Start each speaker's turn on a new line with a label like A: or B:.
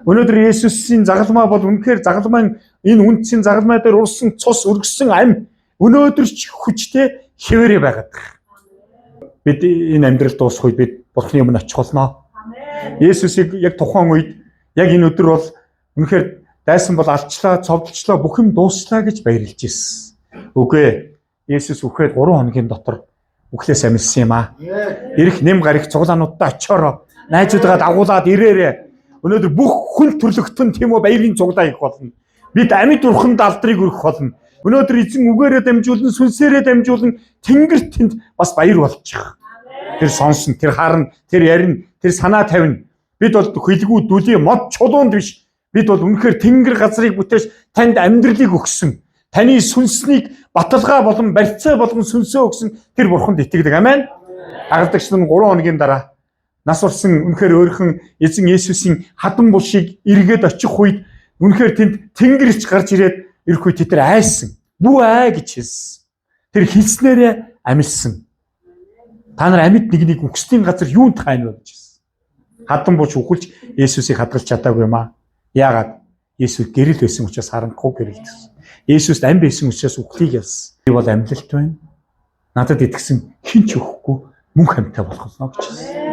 A: Өнөөдөр Есүсийн загалмаа бол үнэхээр загалмайн энэ үндсийн загалмай дээр урсан цус өргөсөн ам өнөөдөр ч хүчтэй хэвээрээ байгаад. Бид энэ амьдрал дуусах үед бид Бурхны өмнө очих болно. Есүсийг яг тухайн үед яг энэ өдөр бол үнэхээр дайсан бол алчлаа, цовдлчлаа, бүх юм дууслаа гэж баярлж ирсэн. Үгүй Есүс үхээд 3 хоногийн дотор үхлээс амилсан юм аа. Ирэх нэм гарих цуглаануудаа очиороо найзуудаа дагуулад ирээрээ. Өнөөдөр бүх хүн төрлөختөн тийм үү баярын цуглаа их болно. Бид амьд урханд алдрыг өргөх болно. Өнөөдөр эзэн үгээрээ дамжуулан, сүнсээрээ дамжуулан тэнгэрт тэнд бас баяр болчих. Тэр сонсон, тэр харна, тэр ярина, тэр санаа тавина. Бид бол хилгүү дүлий мод чулуунд биш. Бид бол үнэхээр тэнгэр газрыг бүтээж танд амьдралыг өгсөн. Таны сүнснийг баталгаа болон барьцаа болгон сүнсөө өгсөн тэр бурханд итгэдэг. Амен. Агалдагч нар 3 хоногийн дараа нас урсан үнэхээр өөрхөн эзэн Есүсийн хадан булшийг эргээд очих үед үнэхээр тэнд тэнгэрч гарч ирээд ирэх үед тэд нар айсан. Бүү аа гэж хэлсэн. Тэр хэлснээрээ амилсан. Та нар амьд нэгнийг үхсдийн газар юунд хайна вэ гэж хэлсэн. Хадан булш үхэлж Есүсийг хадгалж чадаагүй юм аа. Яагаад? Есүс гэрэл байсан учраас харанхуй гэрэлдсэн. Есүс ам байсан учраас үхлийг ялсан. Би бол амьлалт байна. Надад итгэсэн хэн ч өхгүй мөн хамтаа болох болно гэж хэлсэн.